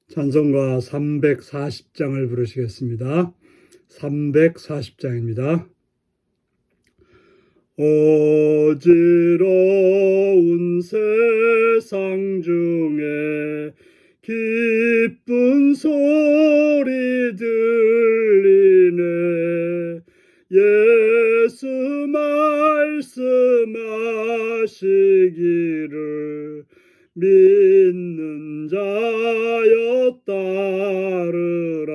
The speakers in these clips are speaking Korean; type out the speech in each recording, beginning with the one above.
찬송가 340장을 부르시겠습니다. 340장입니다. 어지러운 세상 중에 기쁜 소리 들리네. 예수 말씀하시기를 믿는 자여 따르라.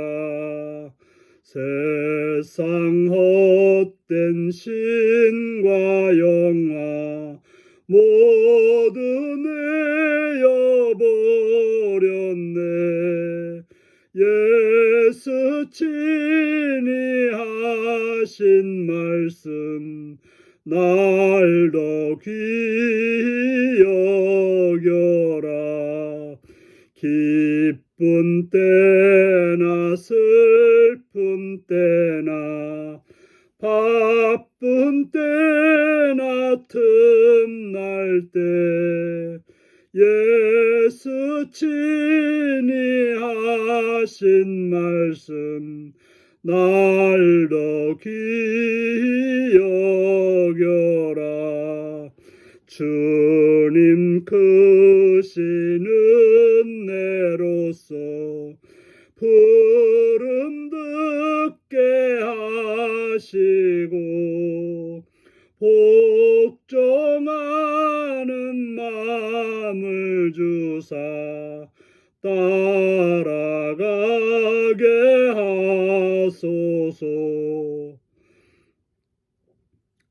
세상 헛된 신과 영화 모두 내어버렸네. 예수 친히 하신 말씀 날 더 귀히 여겨라. 기쁜 때나 슬픈 때나 바쁜 때나 틈날 때 예수 친히 하신 말씀 날 더 귀히 여겨라. 주님 크신 은혜로서 부름 듣게 하시고 복종하는 마음을 주사 따라가게 하소서.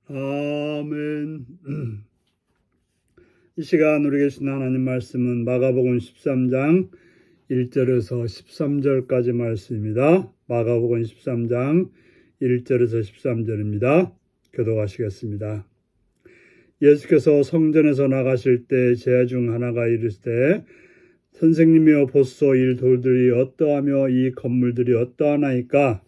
아멘. 이 시간 우리에게 주신 하나님 말씀은 마가복음 13장 1절에서 13절까지 말씀입니다. 마가복음 13장 1절에서 13절입니다. 교독하시겠습니다. 예수께서 성전에서 나가실 때 제자 중 하나가 이르시되 선생님이여 보소서 이 돌들이 어떠하며 이 건물들이 어떠하나이까.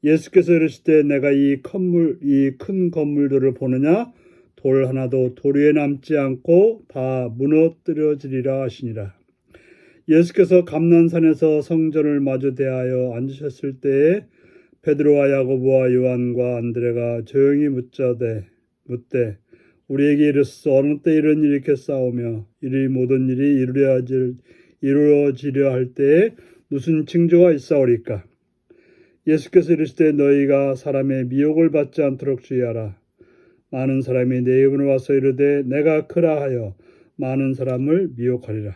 예수께서 이르시되 내가 이 큰 건물들을 보느냐. 돌 하나도 돌 위에 남지 않고 다 무너뜨려지리라 하시니라. 예수께서 감난산에서 성전을 마주 대하여 앉으셨을 때에 베드로와 야고보와 요한과 안드레가 조용히 묻되 우리에게 이르소서 어느 때 이런 일이 있겠사오며 이 모든 일이 이루어지려 할 때에 무슨 징조가 있사오리까. 예수께서 이르시되 너희가 사람의 미혹을 받지 않도록 주의하라. 많은 사람이 내 이름으로 와서 이르되 내가 그라 하여 많은 사람을 미혹하리라.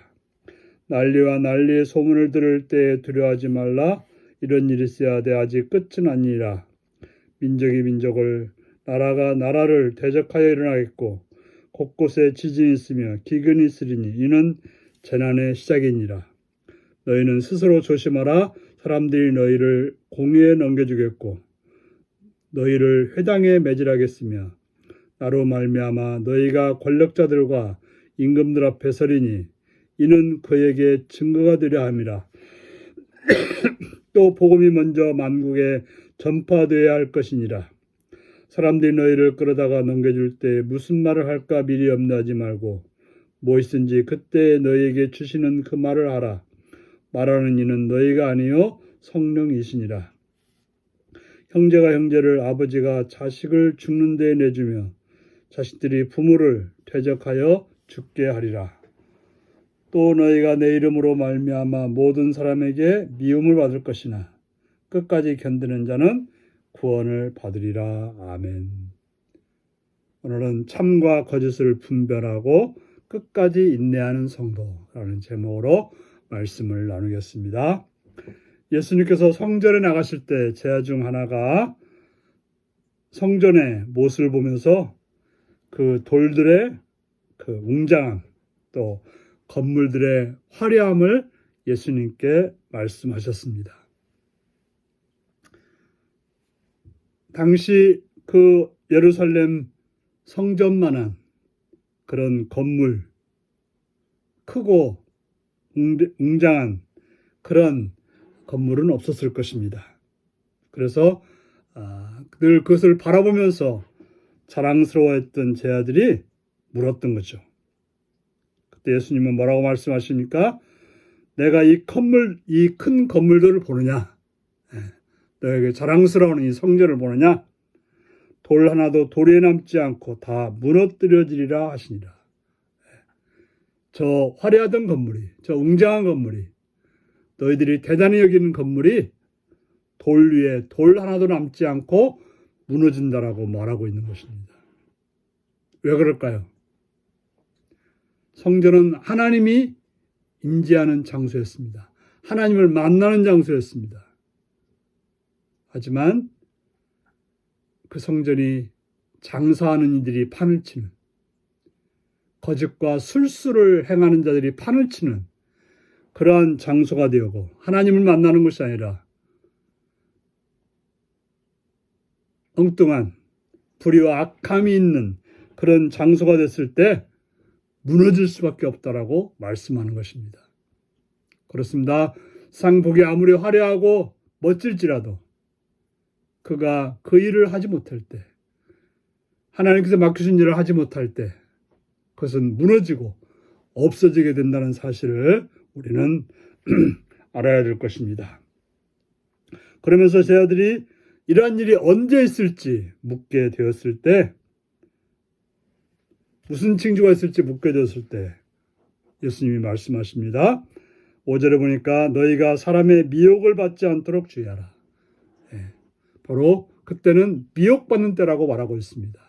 난리와 난리의 소문을 들을 때에 두려워하지 말라. 이런 일이 있어야 돼 아직 끝은 아니라. 민족이 민족을 나라가 나라를 대적하여 일어나겠고 곳곳에 지진이 있으며 기근이 있으리니 이는 재난의 시작이니라. 너희는 스스로 조심하라. 사람들이 너희를 공의에 넘겨주겠고 너희를 회당에 매질하겠으며 나로 말미암아 너희가 권력자들과 임금들 앞에 서리니 이는 그에게 증거가 되려 함이라. 또 복음이 먼저 만국에 전파되어야 할 것이니라. 사람들이 너희를 끌어다가 넘겨줄 때 무슨 말을 할까 미리 염려하지 말고 무엇이든지 그때 너희에게 주시는 그 말을 하라. 말하는 이는 너희가 아니요 성령이시니라. 형제가 형제를 아버지가 자식을 죽는 데에 내주며 자식들이 부모를 대적하여 죽게 하리라. 또 너희가 내 이름으로 말미암아 모든 사람에게 미움을 받을 것이나 끝까지 견디는 자는 구원을 받으리라. 아멘. 오늘은 참과 거짓을 분별하고 끝까지 인내하는 성도라는 제목으로 말씀을 나누겠습니다. 예수님께서 성전에 나가실 때 제자 중 하나가 성전의 못을 보면서 그 돌들의 그 웅장함 또 건물들의 화려함을 예수님께 말씀하셨습니다. 당시 그 예루살렘 성전만한 그런 건물, 크고 웅장한 그런 건물은 없었을 것입니다. 그래서 늘 그것을 바라보면서 자랑스러워했던 제자들이 물었던 거죠. 그때 예수님은 뭐라고 말씀하십니까? 내가 이 큰 건물들을 보느냐? 너에게 자랑스러운 이 성전을 보느냐? 돌 하나도 돌에 남지 않고 다 무너뜨려지리라 하시니라. 저 화려하던 건물이, 저 웅장한 건물이, 너희들이 대단히 여기는 건물이 돌 위에 돌 하나도 남지 않고 무너진다라고 말하고 있는 것입니다. 왜 그럴까요? 성전은 하나님이 임재하는 장소였습니다. 하나님을 만나는 장소였습니다. 하지만 그 성전이 장사하는 이들이 판을 치는, 거짓과 술수를 행하는 자들이 판을 치는 그러한 장소가 되고, 하나님을 만나는 것이 아니라 엉뚱한 불의와 악함이 있는 그런 장소가 됐을 때 무너질 수밖에 없다라고 말씀하는 것입니다. 그렇습니다. 상복이 아무리 화려하고 멋질지라도 그가 그 일을 하지 못할 때, 하나님께서 맡기신 일을 하지 못할 때 그것은 무너지고 없어지게 된다는 사실을 우리는 알아야 될 것입니다. 그러면서 제 아들이 이러한 일이 언제 있을지 묻게 되었을 때, 무슨 징조가 있을지 묻게 되었을 때 예수님이 말씀하십니다. 5절에 보니까 너희가 사람의 미혹을 받지 않도록 주의하라. 바로 그때는 미혹받는 때라고 말하고 있습니다.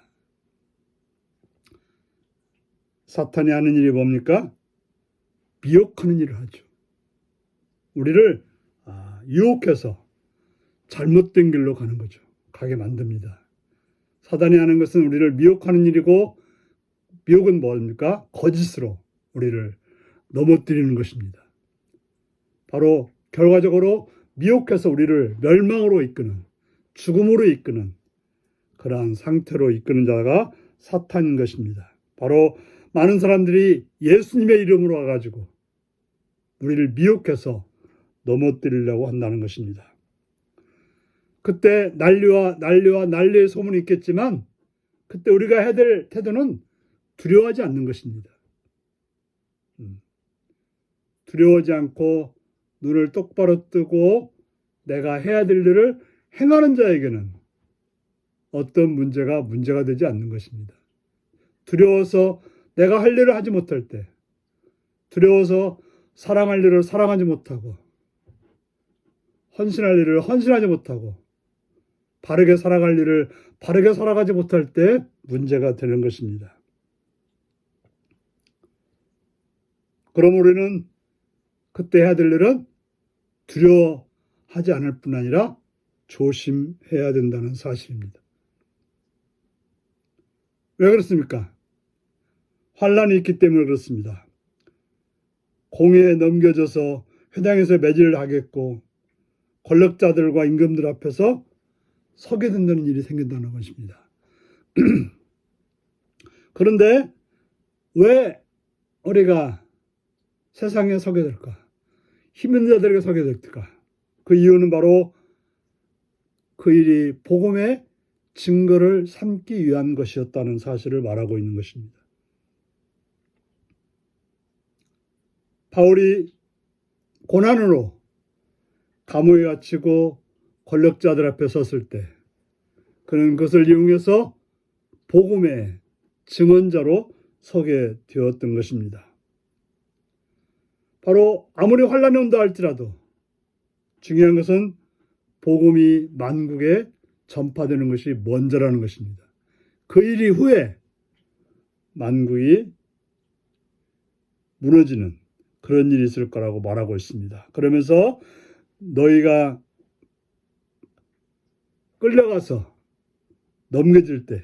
사탄이 하는 일이 뭡니까? 미혹하는 일을 하죠. 우리를 유혹해서 잘못된 길로 가는 거죠. 가게 만듭니다. 사단이 하는 것은 우리를 미혹하는 일이고, 미혹은 뭡니까? 거짓으로 우리를 넘어뜨리는 것입니다. 바로 결과적으로 미혹해서 우리를 멸망으로 이끄는, 죽음으로 이끄는 그러한 상태로 이끄는 자가 사탄인 것입니다. 바로 많은 사람들이 예수님의 이름으로 와가지고 우리를 미혹해서 넘어뜨리려고 한다는 것입니다. 그때 난리의 소문이 있겠지만, 그때 우리가 해야 될 태도는 두려워하지 않는 것입니다. 두려워하지 않고 눈을 똑바로 뜨고 내가 해야 될 일을 행하는 자에게는 어떤 문제가 되지 않는 것입니다. 두려워서 내가 할 일을 하지 못할 때, 두려워서 사랑할 일을 사랑하지 못하고, 헌신할 일을 헌신하지 못하고, 바르게 살아갈 일을 바르게 살아가지 못할 때 문제가 되는 것입니다. 그럼 우리는 그때 해야 될 일은 두려워하지 않을 뿐 아니라 조심해야 된다는 사실입니다. 왜 그렇습니까? 환란이 있기 때문에 그렇습니다. 공회에 넘겨져서 회당에서 매질을 하겠고, 권력자들과 임금들 앞에서 서게 된다는 일이 생긴다는 것입니다. 그런데 왜 우리가 세상에 서게 될까? 힘 있는 자들에게 서게 될까? 그 이유는 바로 그 일이 복음의 증거를 삼기 위한 것이었다는 사실을 말하고 있는 것입니다. 바울이 고난으로 감옥에 갇히고 권력자들 앞에 섰을 때 그는 그것을 이용해서 복음의 증언자로 서게 되었던 것입니다. 바로 아무리 환란이 온다 할지라도 중요한 것은 복음이 만국에 전파되는 것이 먼저라는 것입니다. 그 일 이후에 만국이 무너지는 그런 일이 있을 거라고 말하고 있습니다. 그러면서 너희가 끌려가서 넘겨질 때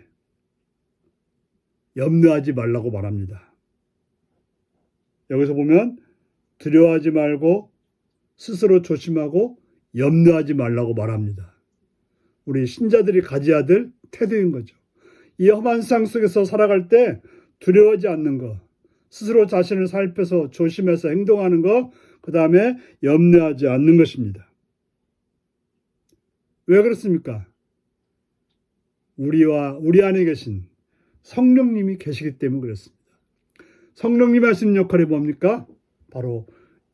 염려하지 말라고 말합니다. 여기서 보면 두려워하지 말고 스스로 조심하고 염려하지 말라고 말합니다. 우리 신자들이 가져야 될 태도인 거죠. 이 험한 세상 속에서 살아갈 때 두려워하지 않는 것, 스스로 자신을 살펴서 조심해서 행동하는 것, 그 다음에 염려하지 않는 것입니다. 왜 그렇습니까? 우리 안에 계신 성령님이 계시기 때문에 그렇습니다. 성령님이 하시는 역할이 뭡니까? 바로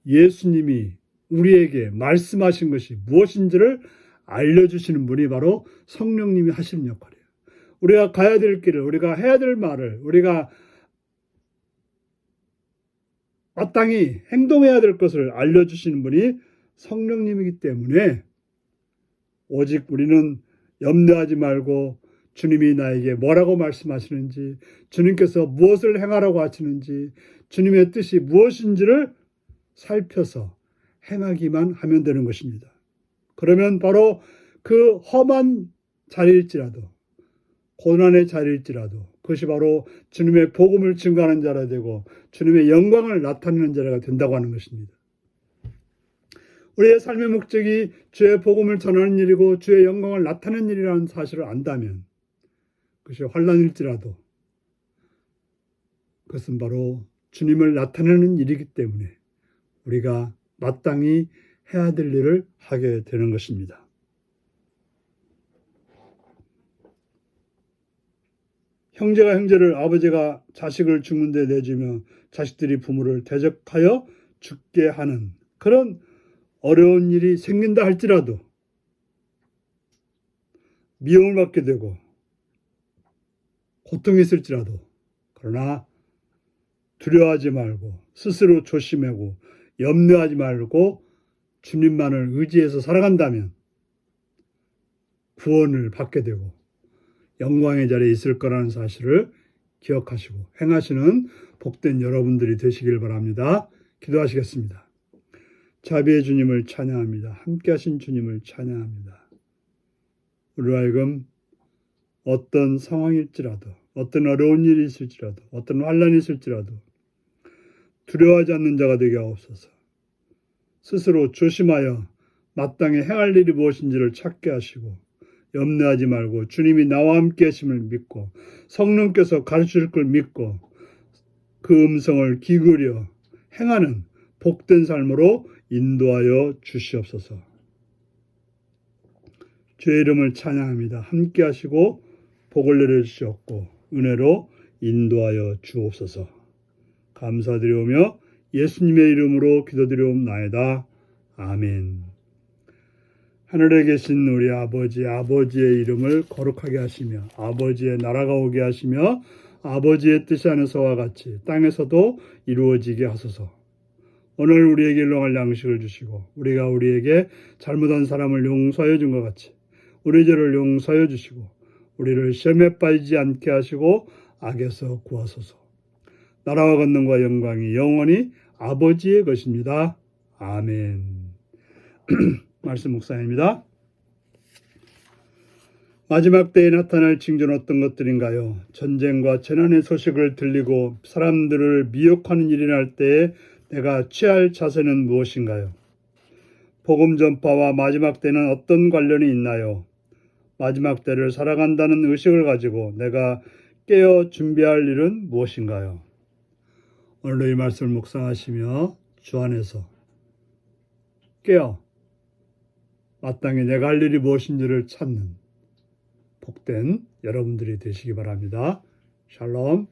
예수님이 우리에게 말씀하신 것이 무엇인지를 알려주시는 분이 바로 성령님이 하시는 역할이에요. 우리가 가야 될 길을, 우리가 해야 될 말을, 우리가 마땅히 행동해야 될 것을 알려주시는 분이 성령님이기 때문에 오직 우리는 염려하지 말고 주님이 나에게 뭐라고 말씀하시는지, 주님께서 무엇을 행하라고 하시는지, 주님의 뜻이 무엇인지를 살펴서 행하기만 하면 되는 것입니다. 그러면 바로 그 험한 자리일지라도, 고난의 자리일지라도 그것이 바로 주님의 복음을 증거하는 자가 되고 주님의 영광을 나타내는 자가 된다고 하는 것입니다. 우리의 삶의 목적이 주의 복음을 전하는 일이고 주의 영광을 나타내는 일이라는 사실을 안다면 그것이 환난일지라도 그것은 바로 주님을 나타내는 일이기 때문에 우리가 마땅히 해야 될 일을 하게 되는 것입니다. 형제가 형제를, 아버지가 자식을 죽는 데 내주며 자식들이 부모를 대적하여 죽게 하는 그런 어려운 일이 생긴다 할지라도 미움을 받게 되고 고통이 있을지라도 그러나 두려워하지 말고 스스로 조심하고 염려하지 말고 주님만을 의지해서 살아간다면 구원을 받게 되고 영광의 자리에 있을 거라는 사실을 기억하시고 행하시는 복된 여러분들이 되시길 바랍니다. 기도하시겠습니다. 자비의 주님을 찬양합니다. 함께 하신 주님을 찬양합니다. 우리로 하여금 어떤 상황일지라도, 어떤 어려운 일이 있을지라도, 어떤 환난이 있을지라도 두려워하지 않는 자가 되게 하옵소서. 스스로 조심하여 마땅히 행할 일이 무엇인지를 찾게 하시고 염려하지 말고 주님이 나와 함께 하심을 믿고 성령께서 가르치실 걸 믿고 그 음성을 기울여 행하는 복된 삶으로 인도하여 주시옵소서. 주의 이름을 찬양합니다. 함께 하시고 복을 내려주시옵고 은혜로 인도하여 주옵소서. 감사드리오며 예수님의 이름으로 기도드리옵나이다. 아멘. 하늘에 계신 우리 아버지의 이름을 거룩하게 하시며 아버지의 나라가 오게 하시며 아버지의 뜻이 하늘에서와 같이 땅에서도 이루어지게 하소서. 오늘 우리에게 일용할 양식을 주시고 우리가 우리에게 잘못한 사람을 용서하여 준 것 같이 우리 죄를 용서하여 주시고 우리를 시험에 빠지지 않게 하시고 악에서 구하소서. 나라와 권능과 영광이 영원히 아버지의 것입니다. 아멘. 말씀 묵상입니다. 마지막 때에 나타날 징조는 어떤 것들인가요? 전쟁과 재난의 소식을 들리고 사람들을 미혹하는 일이 날 때에 내가 취할 자세는 무엇인가요? 복음 전파와 마지막 때는 어떤 관련이 있나요? 마지막 때를 살아간다는 의식을 가지고 내가 깨어 준비할 일은 무엇인가요? 오늘도 이 말씀을 묵상하시며 주 안에서 깨어 마땅히 내가 할 일이 무엇인지를 찾는 복된 여러분들이 되시기 바랍니다. 샬롬.